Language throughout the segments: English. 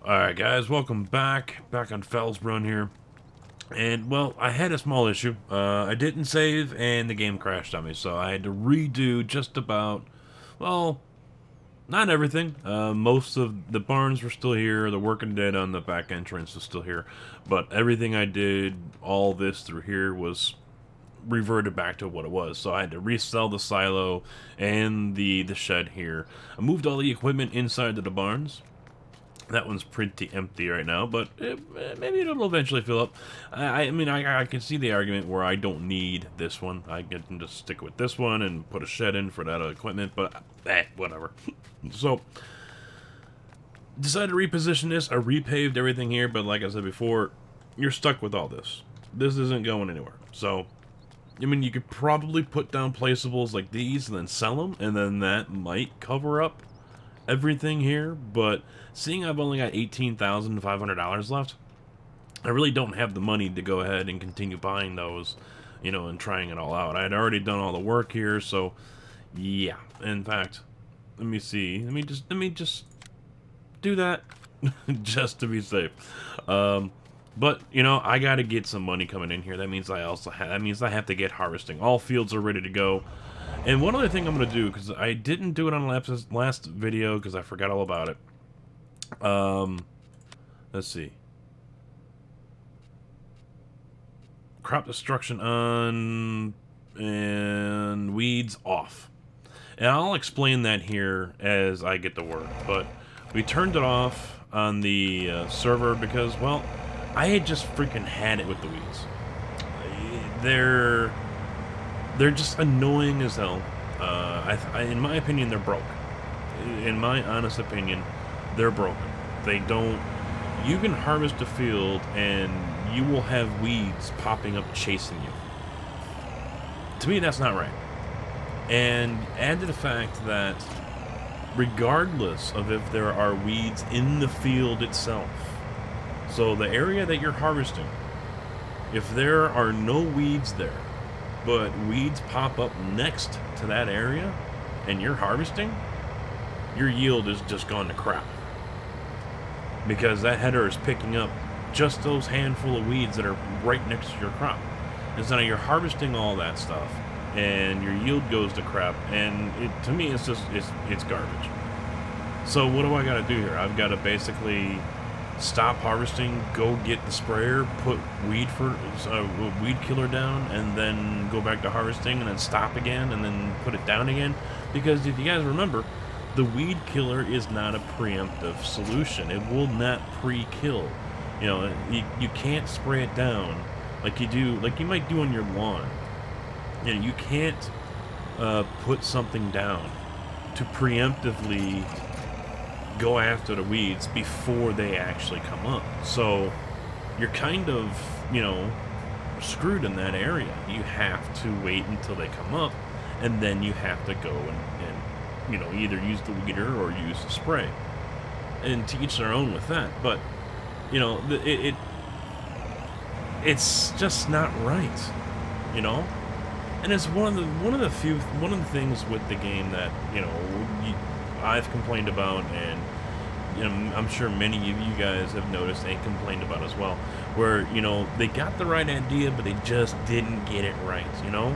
Alright guys, welcome back on Felsbrunn here. And, well, I had a small issue. I didn't save, and the game crashed on me, so I had to redo just about, well, not everything. Most of the barns were still here, the working dead on the back entrance was still here, but everything I did, all this through here, was reverted back to what it was. So I had to resell the silo and the shed here. I moved all the equipment inside of the barns. That one's pretty empty right now, but maybe it'll eventually fill up. I mean, I can see the argument where I don't need this one. I can just stick with this one and put a shed in for that equipment, but whatever. So, decided to reposition this. I repaved everything here, but like I said before, you're stuck with all this. This isn't going anywhere. So, I mean, you could probably put down placeables like these and then sell them, and then that might cover up everything here, but seeing I've only got $18,500 left, I really don't have the money to go ahead and continue buying those, you know, and trying it all out. I had already done all the work here, so yeah. In fact, let me see. Let me just do that just to be safe. But you know, I got to get some money coming in here. That means I have to get harvesting. All fields are ready to go. And one other thing I'm going to do, because I didn't do it on last video because I forgot all about it. Let's see. Crop destruction on and weeds off. And I'll explain that here as I get to work. But we turned it off on the server because, well, I had just freaking had it with the weeds. They're just annoying as hell. In my opinion, they're broke. In my honest opinion, they're broken. They don't... You can harvest a field, and you will have weeds popping up chasing you. To me, that's not right. And add to the fact that regardless of if there are weeds in the field itself, so the area that you're harvesting, if there are no weeds there, but weeds pop up next to that area, and you're harvesting, your yield is just gone to crap. Because that header is picking up just those handful of weeds that are right next to your crop. And so now you're harvesting all that stuff, and your yield goes to crap, and to me, it's garbage. So what do I gotta do here? I've gotta basically stop harvesting, go get the sprayer, put weed killer down, and then go back to harvesting, and then stop again, and then put it down again. Because if you guys remember, the weed killer is not a preemptive solution. It will not pre-kill. You know, you can't spray it down like you might do on your lawn. You know, you can't put something down to preemptively go after the weeds before they actually come up. So you're kind of, you know, screwed in that area. You have to wait until they come up, and then you have to go and you know, either use the weeder or use the spray. And to each their own with that. But, you know, it's just not right, you know? And it's one of the things with the game that, you know, I've complained about, and you know, I'm sure many of you guys have noticed and complained about as well, where, you know, they got the right idea, but they just didn't get it right, you know?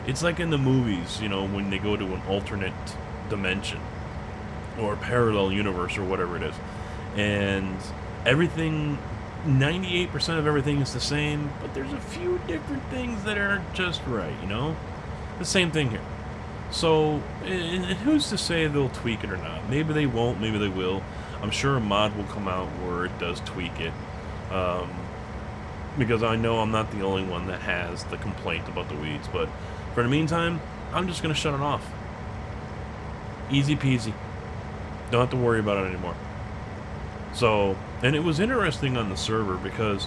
It's like in the movies, you know, when they go to an alternate dimension or parallel universe or whatever it is, and everything, 98% of everything is the same, but there's a few different things that aren't just right, you know? The same thing here. So, and who's to say they'll tweak it or not? Maybe they won't, maybe they will. I'm sure a mod will come out where it does tweak it. Because I know I'm not the only one that has the complaint about the weeds. But for the meantime, I'm just going to shut it off. Easy peasy. Don't have to worry about it anymore. So, and it was interesting on the server because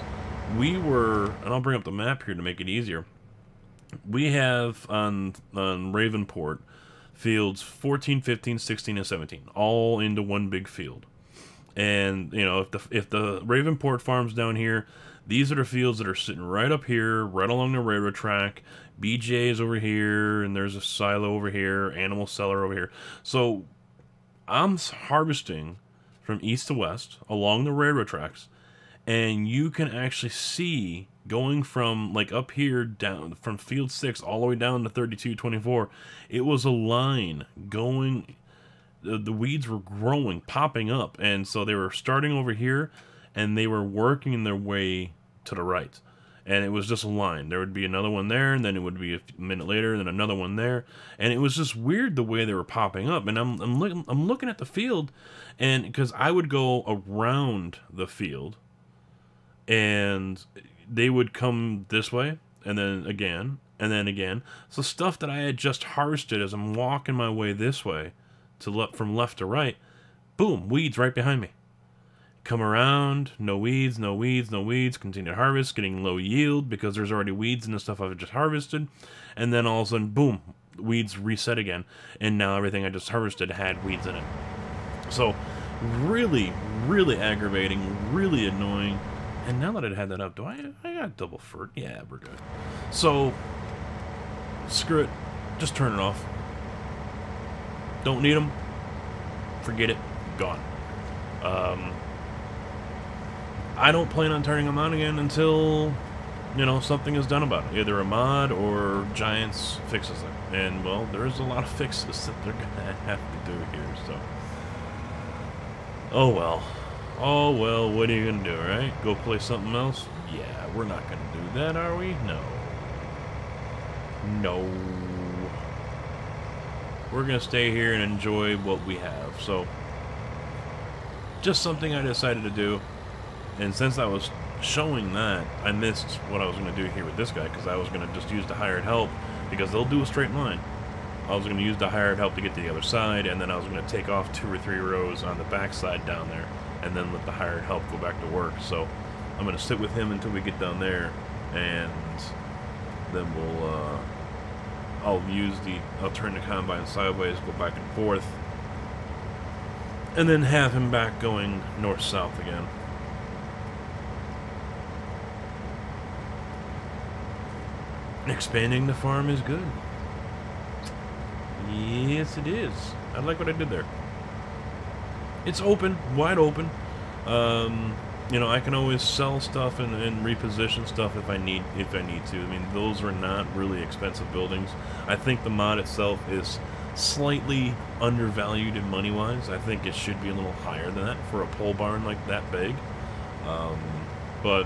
we were, and I'll bring up the map here to make it easier. We have on Ravenport fields 14, 15, 16, and 17, all into one big field. And you know, if the Ravenport farms down here, these are the fields that are sitting right up here, right along the railroad track. BJ is over here, and there's a silo over here, animal cellar over here. So I'm harvesting from east to west along the railroad tracks, and you can actually see going from like up here down from field 6 all the way down to 3224. It was a line going. The weeds were growing, popping up, and so they were starting over here, and they were working their way to the right, and it was just a line. There would be another one there, and then it would be a minute later, and then another one there, and it was just weird the way they were popping up. And I'm looking at the field, and because I would go around the field, and they would come this way, and then again, and then again. So stuff that I had just harvested as I'm walking my way this way, from left to right, boom, weeds right behind me. Come around, no weeds, no weeds, no weeds, continue to harvest, getting low yield because there's already weeds in the stuff I've just harvested, and then all of a sudden, boom, weeds reset again, and now everything I just harvested had weeds in it. So, really, really aggravating, really annoying, and now that I had that up, I got double fert? Yeah, we're good. So, screw it, just turn it off. Don't need them. Forget it. Gone. I don't plan on turning them on again until, you know, something is done about it. Either a mod or Giants fixes it. And, well, there's a lot of fixes that they're going to have to do here, so. Oh, well. Oh, well, what are you going to do, right? Go play something else? Yeah, we're not going to do that, are we? No. No. We're going to stay here and enjoy what we have. So, just something I decided to do. And since I was showing that, I missed what I was going to do here with this guy, because I was going to just use the hired help, because they'll do a straight line. I was going to use the hired help to get to the other side, and then I was going to take off 2 or 3 rows on the back side down there, and then let the hired help go back to work. So, I'm going to sit with him until we get down there, and then we'll, I'll turn the combine sideways, go back and forth, and then have him back going north-south again. Expanding the farm is good. Yes, it is. I like what I did there. It's open, wide open. You know, I can always sell stuff and reposition stuff if I need to. I mean, those are not really expensive buildings. I think the mod itself is slightly undervalued in money-wise. I think it should be a little higher than that for a pole barn like that big. But,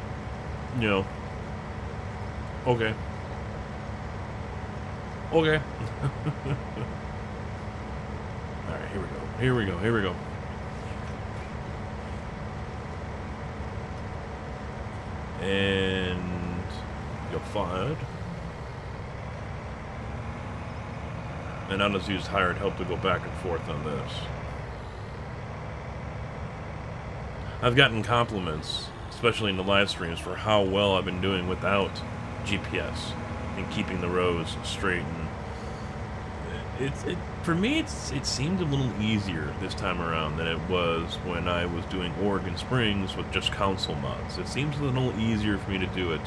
you know, okay. Okay. Alright, here we go. Here we go. Here we go. And you're fired. And I'll just use hired help to go back and forth on this. I've gotten compliments, especially in the live streams, for how well I've been doing without GPS and keeping the rows straight. And for me, it seemed a little easier this time around than it was when I was doing Oregon Springs with just console mods. It seems a little easier for me to do it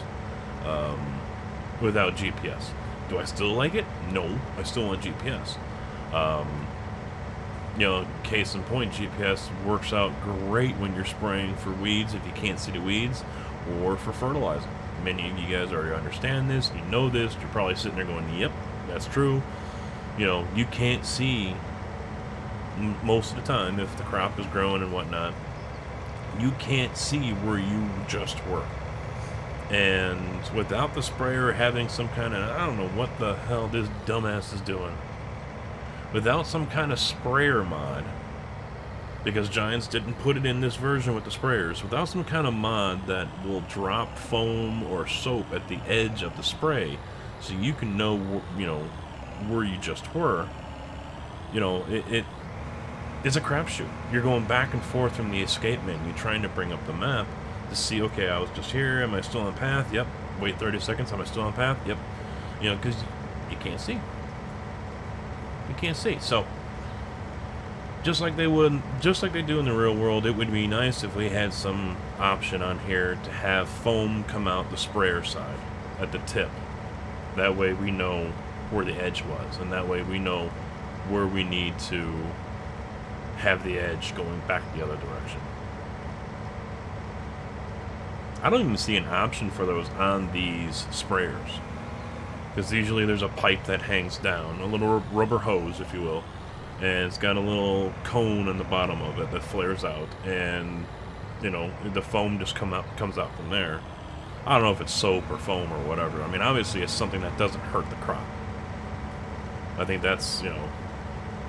without GPS. Do I still like it? No, I still want GPS. You know, case in point, GPS works out great when you're spraying for weeds if you can't see the weeds, or for fertilizing. Many of you guys already understand this, you know this, you're probably sitting there going, yep, that's true. You know, you can't see most of the time if the crop is growing and whatnot. You can't see where you just were. And without the sprayer having some kind of, I don't know what the hell this dumbass is doing. Without some kind of sprayer mod, because Giants didn't put it in this version with the sprayers, without some kind of mod that will drop foam or soap at the edge of the spray so you can know, you know, where you just were, you know, it's a crapshoot. You're going back and forth from the escape menu trying to bring up the map to see, okay, I was just here, am I still on path? Yep. Wait 30 seconds, am I still on path? Yep. You know, because you can't see. You can't see. So, just like they do in the real world, it would be nice if we had some option on here to have foam come out the sprayer side at the tip. That way we know where the edge was, and that way we know where we need to have the edge going back the other direction. I don't even see an option for those on these sprayers, because usually there's a pipe that hangs down, a little rubber hose, if you will, and it's got a little cone on the bottom of it that flares out, and you know, the foam just comes out from there. I don't know if it's soap or foam or whatever. I mean, obviously it's something that doesn't hurt the crop. I think that's, you know,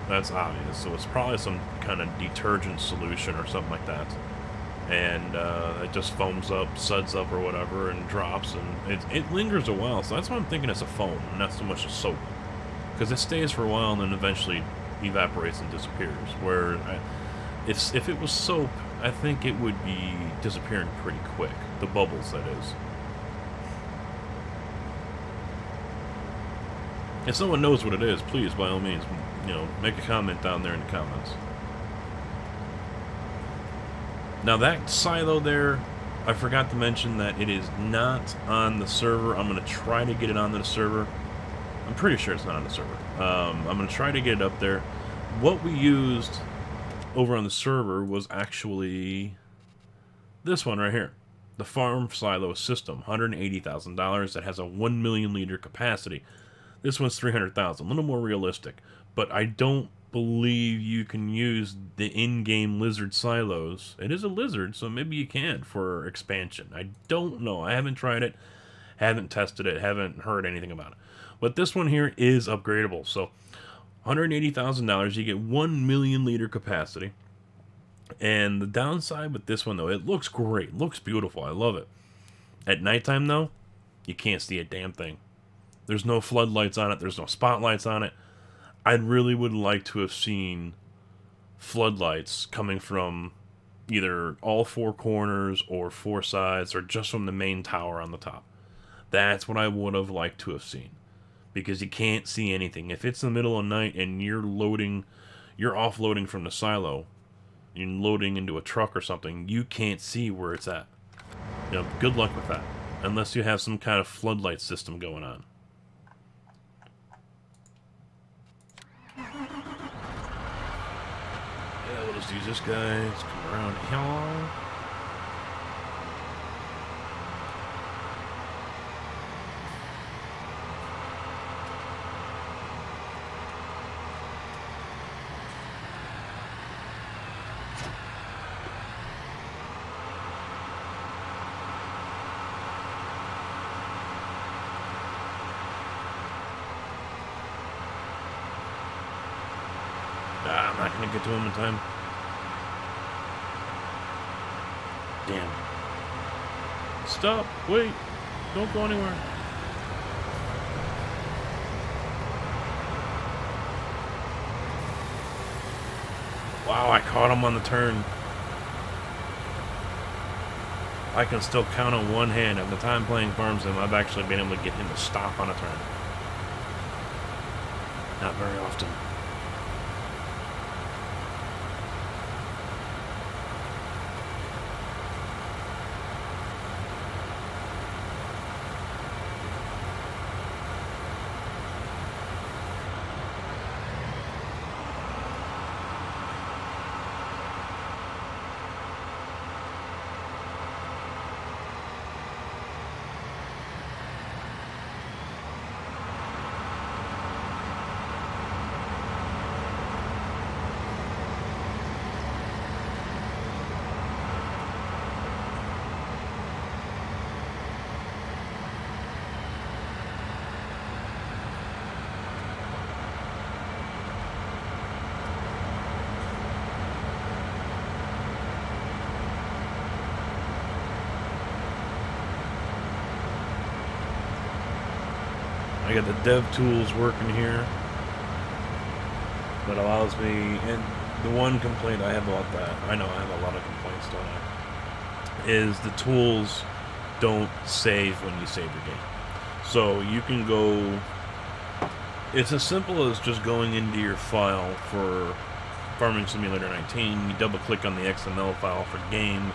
that's obvious. So it's probably some kind of detergent solution or something like that. And it just foams up, suds up or whatever, and drops, and it lingers a while. So that's why I'm thinking it's a foam, not so much a soap. Because it stays for a while and then eventually evaporates and disappears. Where if it was soap, I think it would be disappearing pretty quick. The bubbles, that is. If someone knows what it is, please, by all means, you know, make a comment down there in the comments. Now that silo there, I forgot to mention that it is not on the server. I'm going to try to get it onto the server. I'm pretty sure it's not on the server. I'm going to try to get it up there. What we used over on the server was actually this one right here. The Farm Silo System, $180,000, that has a 1 million liter capacity. This one's 300,000, a little more realistic, but I don't believe you can use the in-game lizard silos. It is a lizard, so maybe you can for expansion. I don't know. I haven't tried it, haven't tested it, haven't heard anything about it. But this one here is upgradable. So $180,000, you get 1 million liter capacity. And the downside with this one, though, it looks great, looks beautiful. I love it. At nighttime, though, you can't see a damn thing. There's no floodlights on it. There's no spotlights on it. I really would like to have seen floodlights coming from either all four corners or four sides or just from the main tower on the top. That's what I would have liked to have seen, because you can't see anything. If it's the middle of the night and you're offloading from the silo, you're loading into a truck or something, you can't see where it's at. You know, good luck with that, unless you have some kind of floodlight system going on. We'll just use this guy. Let's come around here. I'm not going to get to him in time. Damn. Stop. Wait. Don't go anywhere. Wow, I caught him on the turn. I can still count on one hand. At the time playing Farm Sim, I've actually been able to get him to stop on a turn. Not very often. I got the dev tools working here that allows me, and the one complaint I have about that, I know I have a lot of complaints, don't I, is the tools don't save when you save your game. So you can go, it's as simple as just going into your file for Farming Simulator 19, you double click on the XML file for game,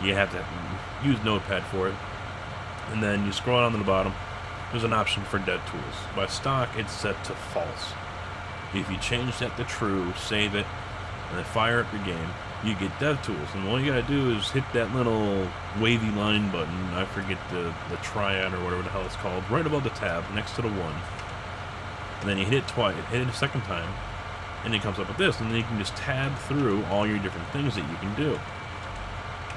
you have to use Notepad for it, and then you scroll down to the bottom. There's an option for dev tools. By stock, it's set to false. If you change that to true, save it, and then fire up your game, you get dev tools. And all you gotta do is hit that little wavy line button, I forget the triad or whatever the hell it's called, right above the tab, next to the 1. And then you hit it twice, hit it a second time, and it comes up with this, and then you can just tab through all your different things that you can do.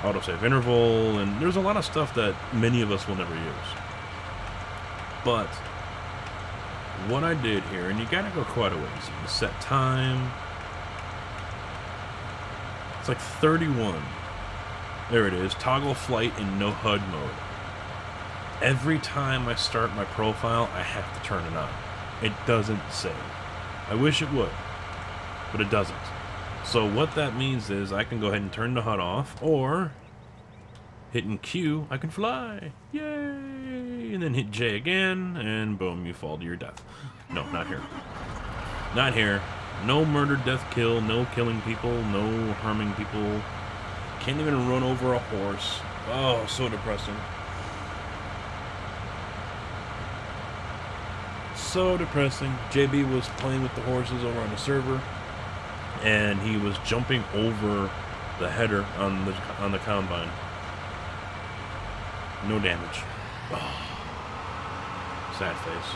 Autosave interval, and there's a lot of stuff that many of us will never use. But what I did here, and you gotta go quite a ways. You can set time. It's like 31. There it is. Toggle flight in no HUD mode. Every time I start my profile, I have to turn it on. It doesn't save. I wish it would, but it doesn't. So what that means is I can go ahead and turn the HUD off, or hitting Q, I can fly. Yay! And then hit J again, and boom, you fall to your death. No, not here. Not here. No murder, death, kill, no killing people, no harming people. Can't even run over a horse. Oh, so depressing. So depressing. JB was playing with the horses over on the server, and he was jumping over the header on the combine. No damage. Oh. Sad face.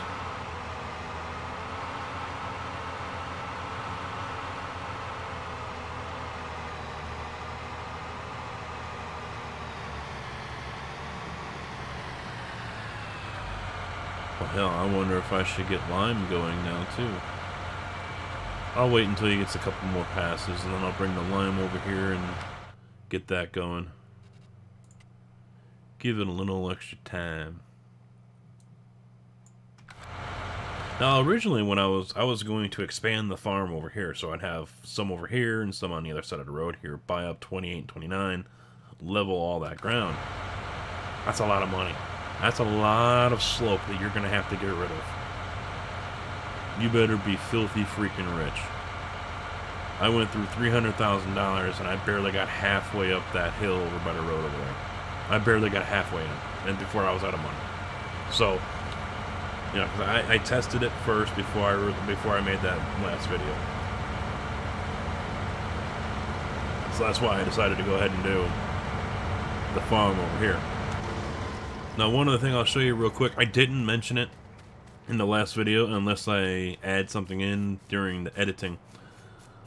Well, hell, I wonder if I should get Lime going now, too. I'll wait until he gets a couple more passes, and then I'll bring the Lime over here and get that going. Give it a little extra time. Now, originally, when I was going to expand the farm over here, so I'd have some over here and some on the other side of the road here, buy up 28 and 29, level all that ground. That's a lot of money. That's a lot of slope that you're going to have to get rid of. You better be filthy freaking rich. I went through $300,000 and I barely got halfway up that hill over by the road over there. I barely got halfway in, and before I was out of money. So, you know, 'cause I tested it first before I made that last video. So that's why I decided to go ahead and do the farm over here. Now, one other thing I'll show you real quick. I didn't mention it in the last video unless I add something in during the editing.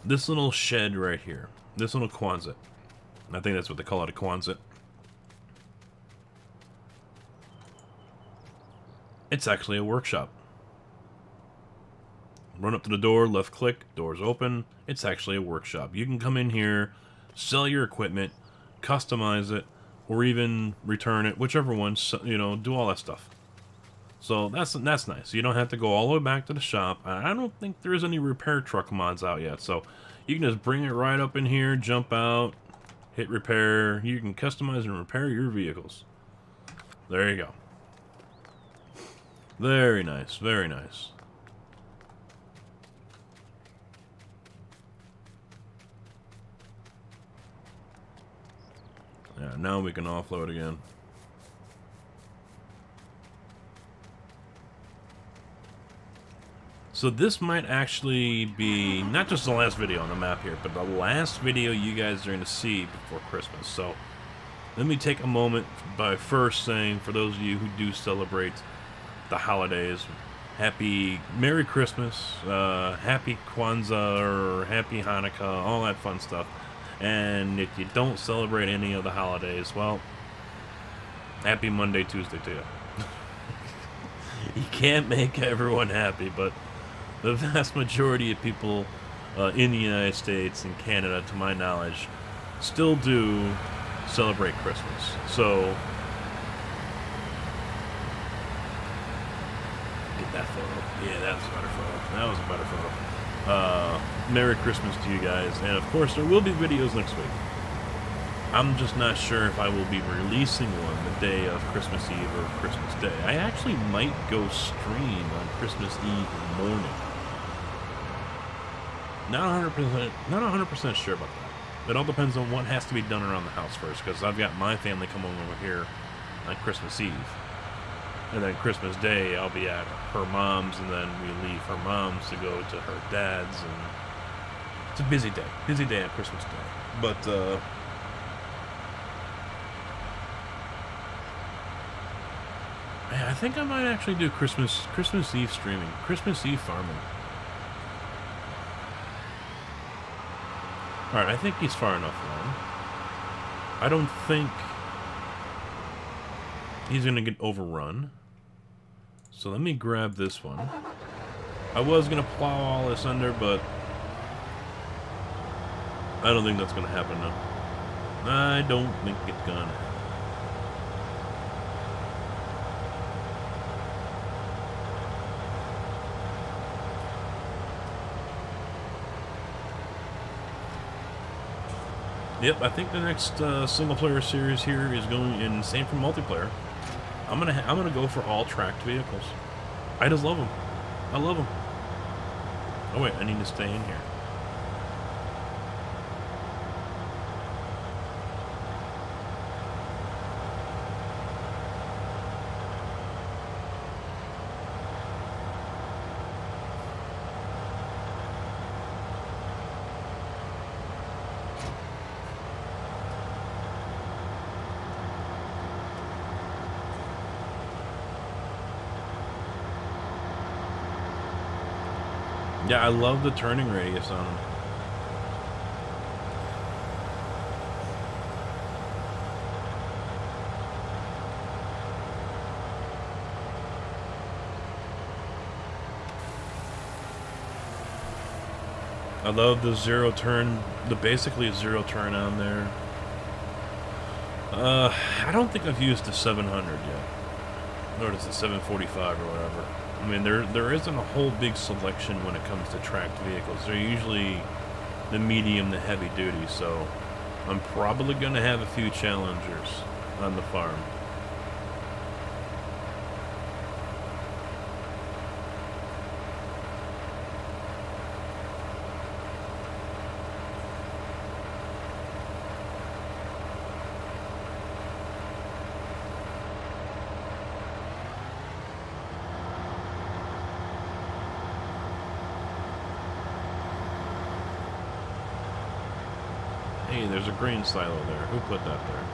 This little shed right here. This little Quonset. I think that's what they call it, a Quonset. It's actually a workshop. Run up to the door, left click, door's open. It's actually a workshop. You can come in here, sell your equipment, customize it, or even return it, whichever one, you know, do all that stuff. So that's nice. You don't have to go all the way back to the shop. I don't think there's any repair truck mods out yet, so you can just bring it right up in here, jump out, hit repair. You can customize and repair your vehicles. There you go. Very nice, very nice. Yeah, now we can offload again. So this might actually be not just the last video on the map here, but the last video you guys are going to see before Christmas. So let me take a moment by first saying, for those of you who do celebrate the holidays, Merry Christmas, Happy Kwanzaa, or Happy Hanukkah, all that fun stuff. And if you don't celebrate any of the holidays, well, Happy Monday, Tuesday to you. You can't make everyone happy, but the vast majority of people in the United States and Canada, to my knowledge, still do celebrate Christmas. So get that photo. Yeah, that was a better photo. That was a better photo. Merry Christmas to you guys, and of course there will be videos next week. I'm just not sure if I will be releasing one the day of Christmas Eve or Christmas Day. I actually might go stream on Christmas Eve morning. Not 100% sure about that. It all depends on what has to be done around the house first, because I've got my family coming over here on Christmas Eve. And then Christmas Day, I'll be at her mom's, and then we leave her mom's to go to her dad's and It's a busy day on Christmas Day. But I think I might actually do Christmas Eve streaming, Christmas Eve farming. All right, I think he's far enough along. I don't think he's gonna get overrun. So let me grab this one. I was gonna plow all this under, but I don't think that's gonna happen now. I don't think it's gonna happen. Yep, I think the next single-player series here is going, and same for multiplayer. I'm gonna go for all tracked vehicles. I just love them. I love them. Oh wait, I need to stay in here. Yeah, I love the turning radius on them. I love the zero turn, basically zero turn on there. I don't think I've used the 700 yet. Or is it 745 or whatever. I mean, there isn't a whole big selection when it comes to tracked vehicles. They're usually the medium, the heavy duty, so I'm probably going to have a few challengers on the farm. Hey, there's a grain silo there. Who put that there?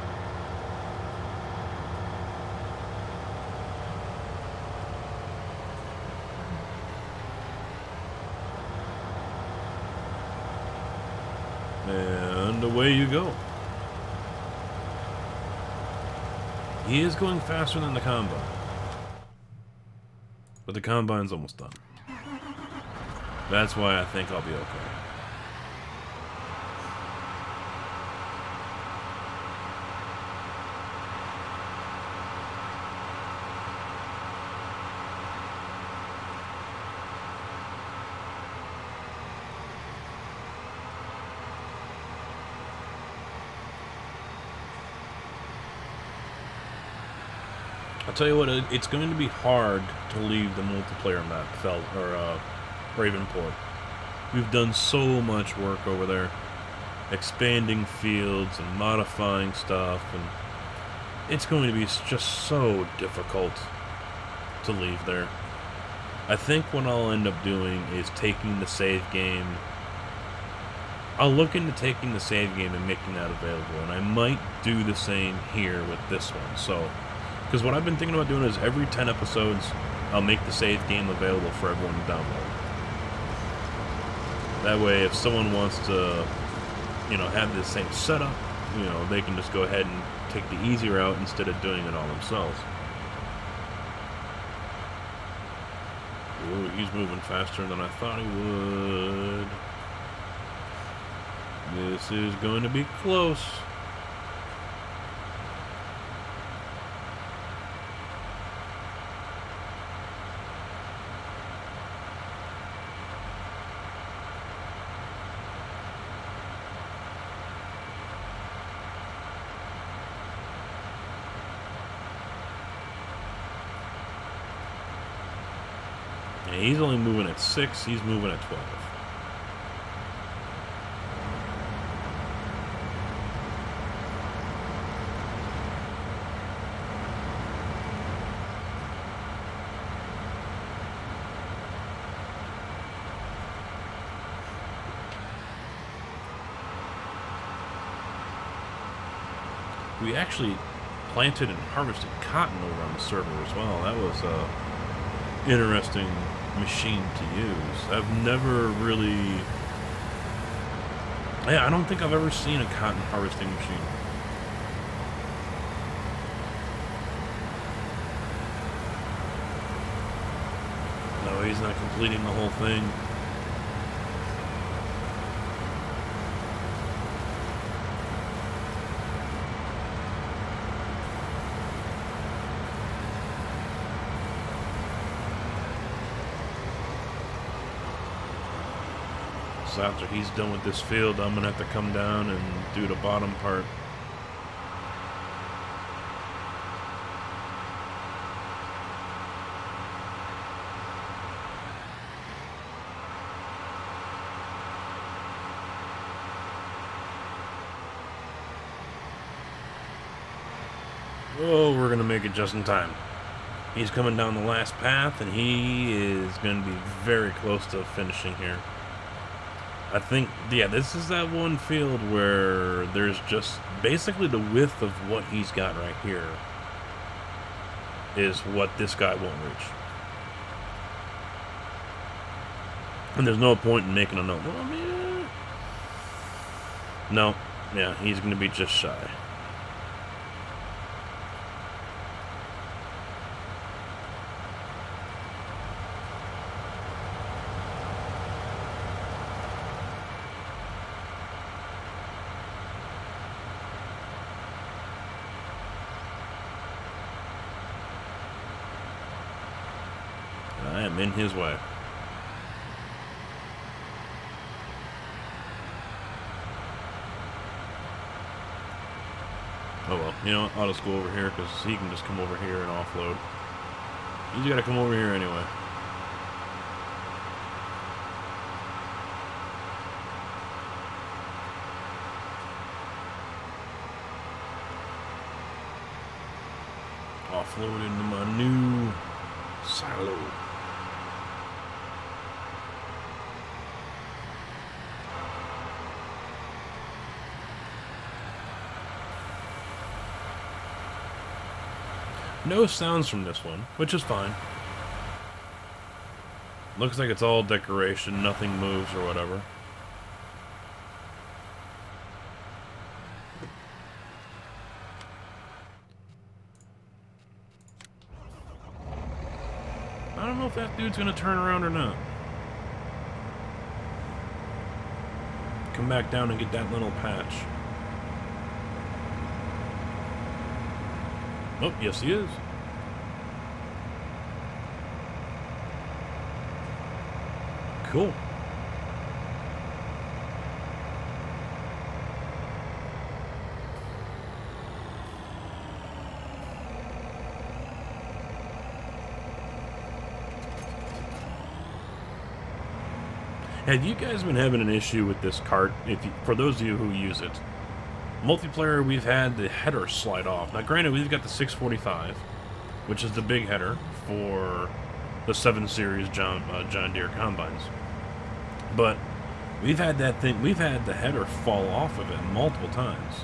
And away you go. He is going faster than the Combine. But the Combine's almost done. That's why I think I'll be okay. I'll tell you what, it's going to be hard to leave the multiplayer map, Ravenport. We've done so much work over there, expanding fields and modifying stuff, and it's going to be just so difficult to leave there. I think what I'll end up doing is taking the save game. I'll look into taking the save game and making that available, and I might do the same here with this one, so... Because what I've been thinking about doing is every 10 episodes, I'll make the save game available for everyone to download. That way, if someone wants to, you know, have the same setup, you know, they can just go ahead and take the easy route instead of doing it all themselves. Ooh, he's moving faster than I thought he would. This is going to be close. Yeah, he's only moving at 6, he's moving at 12. We actually planted and harvested cotton over on the server as well. That was a interesting machine to use. I've never really... Yeah, I don't think I've ever seen a cotton harvesting machine. No, he's not completing the whole thing. So after he's done with this field, I'm gonna have to come down and do the bottom part. Oh, we're gonna make it just in time. He's coming down the last path, and he is gonna be very close to finishing here. I think, yeah, this is that one field where there's just basically the width of what he's got right here is what this guy won't reach. And there's no point in making a note. Well, I mean, no, yeah, he's going to be just shy. I am in his way. Oh well, you know what? I'll just go over here because he can just come over here and offload. He's got to come over here anyway. Offload into my new silo. No sounds from this one, which is fine. Looks like it's all decoration, nothing moves or whatever. I don't know if that dude's gonna turn around or not. Come back down and get that little patch. Oh, yes he is. Cool. Have you guys been having an issue with this cart? For those of you who use it, multiplayer, we've had the header slide off. Now, granted, we've got the 645, which is the big header for the 7 Series John Deere combines. But we've had that thing, we've had the header fall off of it multiple times.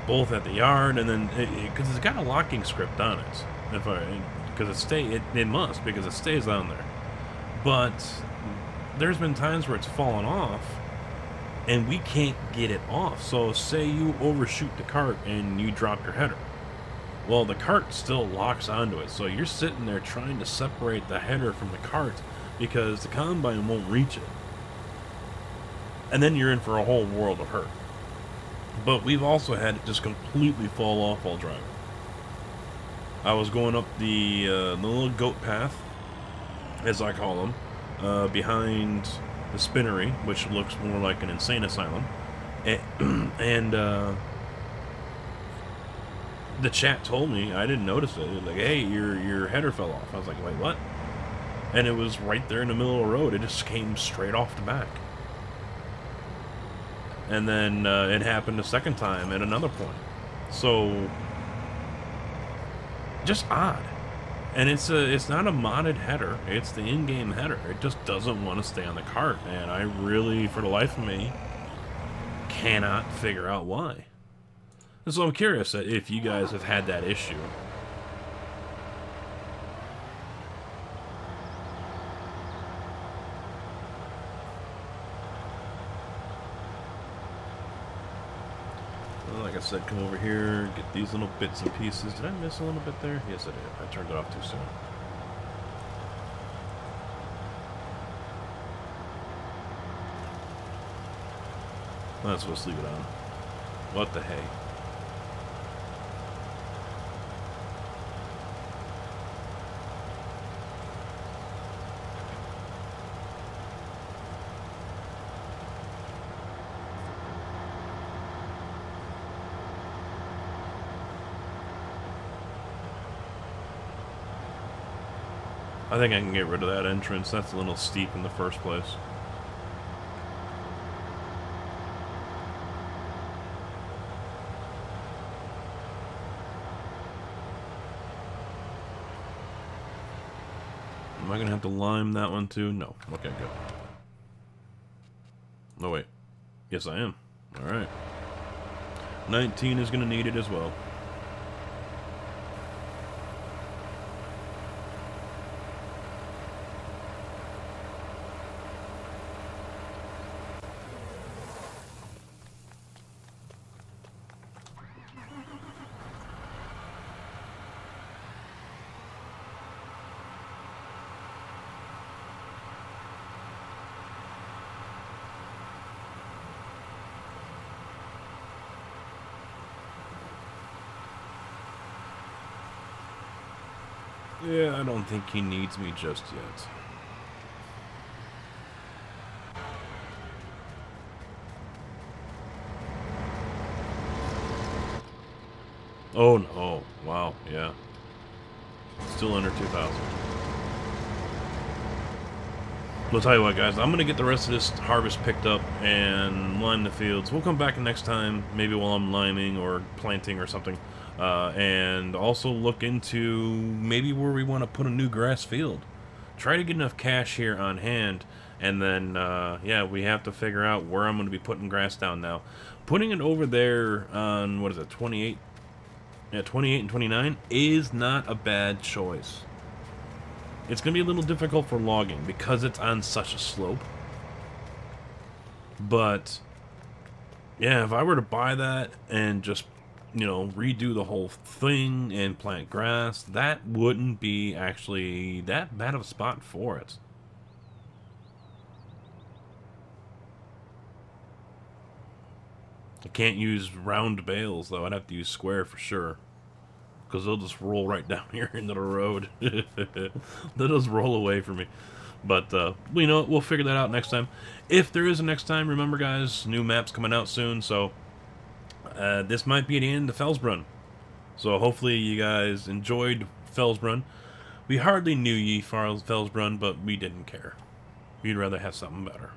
Both at the yard and then, because it's got a locking script on it. Because it must, because it stays on there. But there's been times where it's fallen off and we can't get it off. So say you overshoot the cart and you drop your header. Well, the cart still locks onto it. So you're sitting there trying to separate the header from the cart because the combine won't reach it. And then you're in for a whole world of hurt. But we've also had it just completely fall off while driving. I was going up the little goat path, as I call them, behind the spinnery, which looks more like an insane asylum, and the chat told me, I didn't notice it. It was like, hey, your header fell off. I was like, wait, what? And it was right there in the middle of the road. It just came straight off the back. And then it happened a second time at another point. So, just odd. And it's not a modded header. It's the in-game header. It just doesn't want to stay on the cart. And I really, for the life of me, cannot figure out why. And so I'm curious if you guys have had that issue. Well, like I said, come over here, get these little bits and pieces. Did I miss a little bit there? Yes, I did. I turned it off too soon. Let's just leave it on. What the hey? I think I can get rid of that entrance. That's a little steep in the first place. Am I going to have to lime that one too? No. Okay, good. No, wait. Yes, I am. Alright. 19 is going to need it as well. Yeah, I don't think he needs me just yet. Oh, no. Oh, wow. Yeah. Still under 2,000. I'll tell you what, guys. I'm going to get the rest of this harvest picked up and lime the fields. We'll come back next time, maybe while I'm liming or planting or something. And also look into maybe where we want to put a new grass field. Try to get enough cash here on hand, and then yeah, we have to figure out where I'm going to be putting grass down now. Putting it over there on, what is it, 28? Yeah, 28 and 29 is not a bad choice. It's going to be a little difficult for logging because it's on such a slope. But yeah, if I were to buy that and just, you know, redo the whole thing and plant grass, that wouldn't be actually that bad of a spot for it. I can't use round bales, though. I'd have to use square for sure, because they'll just roll right down here into the road. They'll just roll away from me. But, you know, we'll figure that out next time. If there is a next time, remember, guys, new map's coming out soon, so this might be the end of Felsbrunn. So hopefully you guys enjoyed Felsbrunn. We hardly knew ye Felsbrunn, but we didn't care. We'd rather have something better.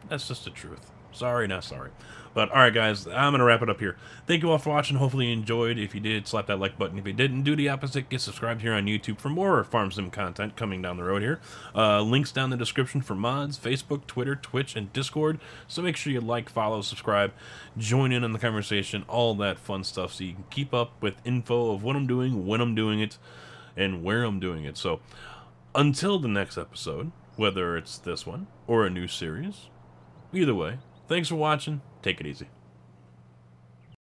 That's just the truth. Sorry, not sorry. But, alright guys, I'm going to wrap it up here. Thank you all for watching. Hopefully you enjoyed. If you did, slap that like button. If you didn't, do the opposite. Get subscribed here on YouTube for more Farm Sim content coming down the road here. Links down in the description for mods, Facebook, Twitter, Twitch, and Discord. So make sure you like, follow, subscribe, join in on the conversation, all that fun stuff, so you can keep up with info of what I'm doing, when I'm doing it, and where I'm doing it. So, until the next episode, whether it's this one or a new series, either way, thanks for watching. Take it easy.